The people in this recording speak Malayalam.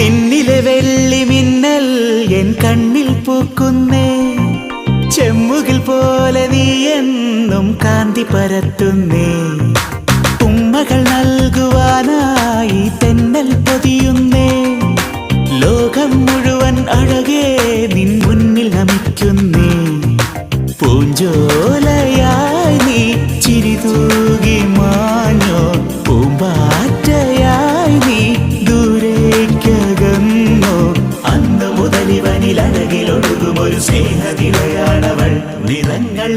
നിന്നിലെ വെള്ളി മിന്നൽ എൻ കണ്ണിൽ പൂക്കുന്നേ, ചെമ്മുകിൽ പോലെ നീ എന്നും കാന്തി പരത്തുന്നേ. ഉമ്മകൾ നൽകുവാനായി തെന്നൽ പൊതിയുന്നേ, ലോകം മുഴുവൻ അഴകേ നിൻ മുന്നിൽ നമിക്കുന്നേ. പൂഞ്ചോലയായി നീ ചിരിതൂകി മാഞ്ഞോ, പൂമ്പാറ്റയായി നീ ദൂരേക്കകന്നോ. അന്ന് മുതലിവനിൽ അഴകിലൊഴുകുമൊരു സ്നേഹതിലയാണവൾ. നിറങ്ങൾ